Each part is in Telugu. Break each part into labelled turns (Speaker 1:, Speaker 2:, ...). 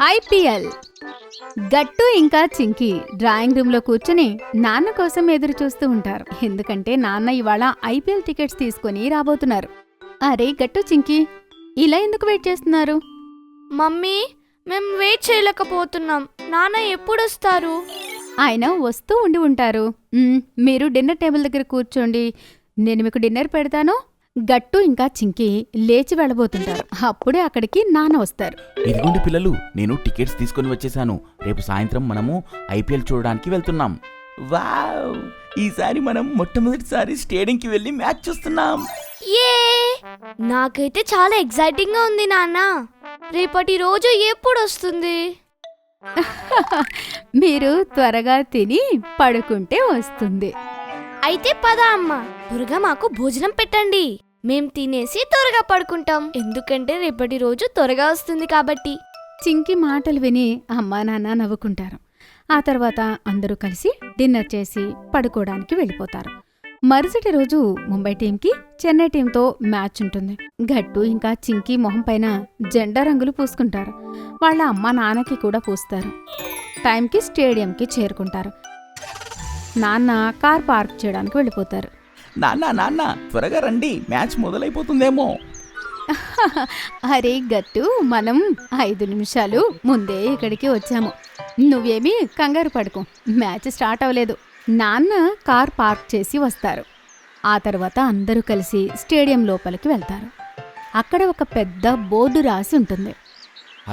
Speaker 1: ఐపీఎల్. గట్టు ఇంకా చింకి డ్రాయింగ్ రూమ్ లో కూర్చుని నాన్న కోసం ఎదురు చూస్తూ ఉంటారు. ఎందుకంటే నాన్న ఇవాళ ఐపీఎల్ టికెట్స్ తీసుకుని రాబోతున్నారు. అరే గట్టు చింకి, ఇలా ఎందుకు వెయిట్ చేస్తున్నారు?
Speaker 2: మమ్మీ, మేం వెయిట్ చేయలేకపోతున్నాం. నాన్న ఎప్పుడొస్తారు?
Speaker 1: ఆయన వస్తూ ఉండి ఉంటారు. మీరు డిన్నర్ టేబుల్ దగ్గర కూర్చోండి, నేను మీకు డిన్నర్ పెడతాను. గట్టు ఇంకా చింకి లేచి వెళ్ళబోతుంటారు. అప్పుడే అక్కడికి నాన్న వస్తారు.
Speaker 3: ఇదిగోండి పిల్లలు, నేను టికెట్స్ తీసుకొని వచ్చేసాను. రేపు సాయంత్రం మనము ఐపీఎల్ చూడడానికి వెళ్తున్నాం. వావ్, ఈసారి మనం మొట్టమొదటిసారి స్టేడియంకి వెళ్ళి మ్యాచ్ చూస్తున్నాం.
Speaker 2: ఏ నాకైతే చాలా ఎక్సైటింగ్ గా ఉంది నాన్న. రేపటి రోజు ఎప్పుడు వస్తుంది?
Speaker 1: మీరు త్వరగా తిని పడుకుంటే వస్తుంది.
Speaker 2: అయితే పద అమ్మ, త్వరగా మాకు భోజనం పెట్టండి. మేం తినేసి త్వరగా పడుకుంటాం, ఎందుకంటే రేపటి రోజు త్వరగా వస్తుంది కాబట్టి.
Speaker 1: చింకి మాటలు విని అమ్మా నాన్న నవ్వుకుంటారు. ఆ తర్వాత అందరూ కలిసి డిన్నర్ చేసి పడుకోవడానికి వెళ్ళిపోతారు. మరుసటి రోజు ముంబై టీంకి చెన్నై టీంతో మ్యాచ్ ఉంటుంది. గట్టు ఇంకా చింకి మొహం పైన జెండా రంగులు పూసుకుంటారు. వాళ్ళ అమ్మ నాన్నకి కూడా పూస్తారు. టైంకి స్టేడియంకి చేరుకుంటారు. నాన్న కార్ పార్క్ చేయడానికి వెళ్ళిపోతారు.
Speaker 3: నాన్న త్వరగా రండి, మ్యాచ్ మొదలైపోతుందేమో.
Speaker 1: అరే గట్టు, మనం 5 నిమిషాలు ముందే ఇక్కడికి వచ్చాము. నువ్వేమీ కంగారు పడుకో, మ్యాచ్ స్టార్ట్ అవ్వలేదు. నాన్న కార్ పార్క్ చేసి వస్తారు. ఆ తర్వాత అందరూ కలిసి స్టేడియం లోపలికి వెళ్తారు. అక్కడ ఒక పెద్ద బోర్డు రాసి ఉంటుంది.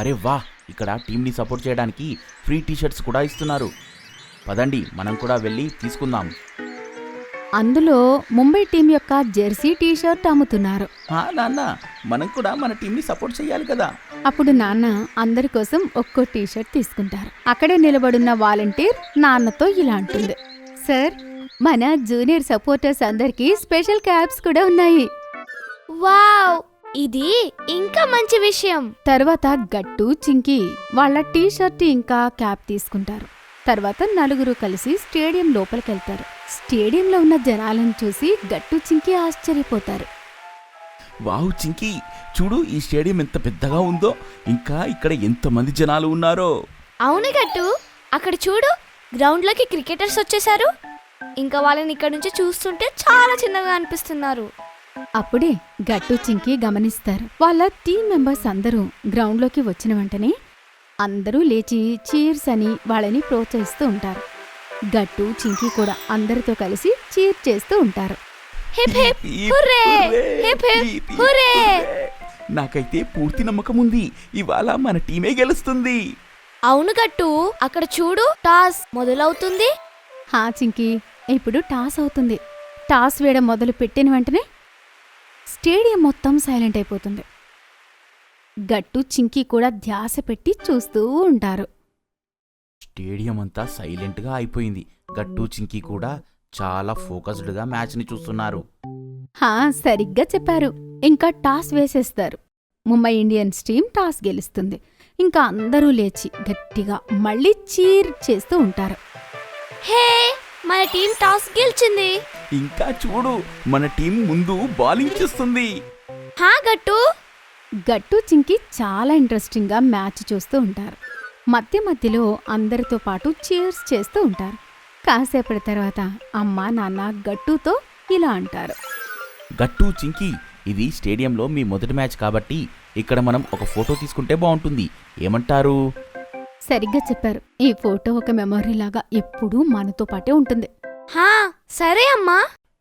Speaker 3: అరే వా, ఇక్కడ టీంని సపోర్ట్ చేయడానికి ఫ్రీ టీషర్ట్స్ కూడా ఇస్తున్నారు. పదండి, మనం కూడా వెళ్ళి తీసుకుందాం.
Speaker 1: అందులో ముంబై టీం యొక్క జెర్సీ టీషర్ట్ అమ్ముతున్నారు.
Speaker 3: నాన్న, మనం కూడా మన టీంని సపోర్ట్ చేయాలి కదా.
Speaker 1: అప్పుడు నాన్న అందరి కోసం ఒక్కో టీషర్ట్ తీసుకుంటారు. అక్కడే నిలబడున్న వాలంటీర్ నాన్నతో ఇలా అంటుంది, సార్, మన జూనియర్ సపోర్టర్స్ అందరికీ స్పెషల్ క్యాప్స్ కూడా ఉన్నాయి.
Speaker 2: వావ్, ఇది ఇంకా మంచి విషయం.
Speaker 1: తర్వాత గట్టు చింకి వాళ్ళ టీషర్ట్ ఇంకా క్యాప్ తీసుకుంటారు. తర్వాత నలుగురు కలిసి స్టేడియం లోపలికెళ్తారు. స్టేడియంలో ఉన్న జనాలను చూసి గట్టు చింకి ఆశ్చర్యపోతారు.
Speaker 3: వావ్ చింకి, చూడు ఈ స్టేడియం ఎంత పెద్దగా ఉందో, ఇంకా ఇక్కడ ఎంతమంది జనాలు ఉన్నారో.
Speaker 2: అవును గట్టు, అక్కడ చూడు, గ్రౌండ్లోకి క్రికెటర్స్ వచ్చేసారు. ఇంకా వాళ్ళని ఇక్కడ నుంచి చూస్తుంటే చాలా చిన్నగా అనిపిస్తున్నారు.
Speaker 1: అప్పుడే గట్టు చింకి గమనిస్తారు. వాళ్ళ టీం మెంబర్స్ అందరూ గ్రౌండ్లోకి వచ్చిన వెంటనే అందరూ లేచి చీర్స్ అని వాళ్ళని ప్రోత్సహిస్తూ ఉంటారు. గట్టు చింకి కూడా అందరితో కలిసి చీర్ చేస్తూ ఉంటారు.
Speaker 2: Hip hip hurray, hip hip hurray.
Speaker 3: నాకైతే పూర్తి నమ్మకం ఉంది, ఇవాళ మన టీమే గెలుస్తుంది.
Speaker 2: అవును గట్టు, అక్కడ చూడు, టాస్ మొదలవుతుంది.
Speaker 1: హా చింకి, ఇప్పుడు టాస్ అవుతుంది. టాస్ వేయడం మొదలు పెట్టిన వెంటనే స్టేడియం మొత్తం సైలెంట్ అయిపోతుంది. గట్టు చింకి కూడా ధ్యాస పెట్టి చూస్తూ ఉంటారు.
Speaker 3: స్టేడియం అంతా సైలెంట్గా అయిపోయింది. గట్టు చింకి కూడా చాలా ఫోకస్డ్గా మ్యాచ్ని చూస్తున్నారు.
Speaker 1: హా, సరిగ్గా చెప్పారు. ఇంకా టాస్ వేసేస్తారు. ముంబై ఇండియన్స్ టీం టాస్ గెలుస్తుంది. ఇంకా అందరూ లేచి గట్టిగా మళ్ళీ చీర్ చేస్తూ ఉంటారు.
Speaker 2: హే, మన టీం టాస్ గెలిచింది.
Speaker 3: ఇంకా చూడు, మన టీం ముందు బౌలింగ్ చేస్తుంది.
Speaker 2: హా గట్టు.
Speaker 1: గట్టు చింకి చాలా ఇంట్రెస్టింగ్గా మ్యాచ్ చూస్తూ ఉంటారు. మధ్య మధ్యలో అందరితో పాటు చీర్స్ చేస్తూ ఉంటారు. కాసేపటి తర్వాత అమ్మ నాన్న గట్టుతో ఇలా అంటారు,
Speaker 3: గట్టు చింకి, ఇది స్టేడియంలో మీ మొదటి మ్యాచ్ కాబట్టి ఇక్కడ మనం ఒక ఫోటో తీసుకుంటే బాగుంటుంది, ఏమంటారు?
Speaker 1: సరిగ్గా చెప్పారు. ఈ ఫోటో ఒక మెమొరీ లాగా ఎప్పుడూ మనతో పాటే ఉంటుంది.
Speaker 2: హా, సరే అమ్మా.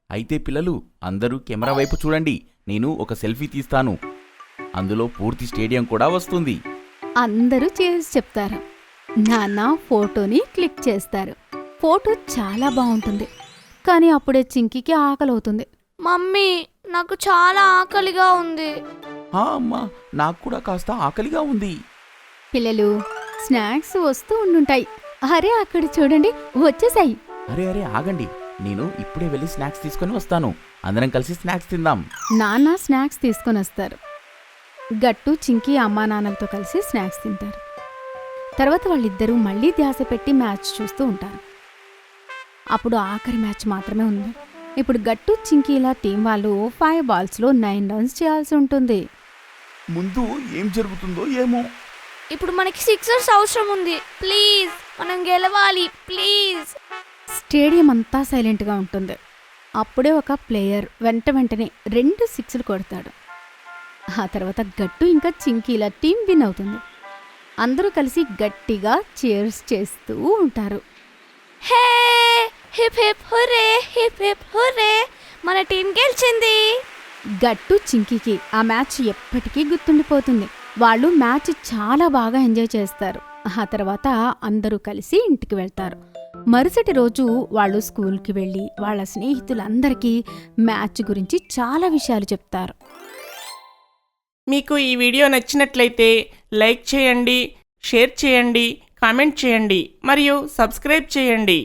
Speaker 3: అయితే పిల్లలు, అందరూ కెమెరా వైపు చూడండి, నేను ఒక సెల్ఫీ తీస్తాను. అందులో పూర్తి స్టేడియం కూడా వస్తుంది.
Speaker 1: అందరూ చేసి చెప్తారు. నాన్న ఫోటోని క్లిక్ చేస్తారు. ఫోటో చాలా బాగుంటుంది. కానీ అప్పుడే చింకికి ఆకలవుతుంది.
Speaker 2: మమ్మీ, నాకు చాలా ఆకలిగా ఉంది.
Speaker 3: అమ్మా, నాకు కూడా కాస్త ఆకలిగా ఉంది.
Speaker 1: పిల్లలు, స్నాక్స్ వస్తూ ఉండుంటాయి. అరే అక్కడ చూడండి, వచ్చేసాయి.
Speaker 3: అరే ఆగండి, నేను ఇప్పుడే వెళ్ళి స్నాక్స్ తీసుకొని వస్తాను. అందరం కలిసి స్నాక్స్ తిందాం.
Speaker 1: నాన్న స్నాక్స్ తీసుకొని వస్తారు. గట్టు చింకి అమ్మా నాన్నలతో కలిసి స్నాక్స్ తింటారు. తర్వాత వాళ్ళిద్దరూ మళ్ళీ ధ్యాస పెట్టి మ్యాచ్ చూస్తూ ఉంటారు. అప్పుడు ఆఖరి మ్యాచ్ మాత్రమే ఉంది. ఇప్పుడు గట్టు చింకి ఇలా టీం వాళ్ళు 5 బాల్స్లో 9 రన్స్ చేయాల్సి ఉంటుంది.
Speaker 3: ముందు ఏం జరుగుతుందో ఏమో.
Speaker 2: ఇప్పుడు మనకి సిక్సర్స్ అవసరం ఉంది. ప్లీజ్ మనం గెలవాలి ప్లీజ్.
Speaker 1: స్టేడియం అంతా సైలెంట్గా ఉంటుంది. అప్పుడే ఒక ప్లేయర్ వెంటనే 2 సిక్స్లు కొడతాడు. ఆ తర్వాత గట్టు ఇంకా చింకీల టీం విన్ అవుతుంది. అందరూ కలిసి గట్టిగా చీర్స్ చేస్తూ ఉంటారు.
Speaker 2: Hey hip hip hurray, hip hip hurray, మన టీం గెలిచింది.
Speaker 1: గట్టు చింకీకి ఆ మ్యాచ్ ఎప్పటికీ గుర్తుండిపోతుంది. వాళ్ళు మ్యాచ్ చాలా బాగా ఎంజాయ్ చేస్తారు. ఆ తర్వాత అందరూ కలిసి ఇంటికి వెళ్తారు. మరుసటి రోజు వాళ్ళు స్కూల్కి వెళ్ళి వాళ్ళ స్నేహితులందరికీ మ్యాచ్ గురించి చాలా విషయాలు చెప్తారు.
Speaker 4: మీకు ఈ వీడియో నచ్చినట్లయితే లైక్ చేయండి, షేర్ చేయండి, కామెంట్ చేయండి మరియు సబ్స్క్రైబ్ చేయండి.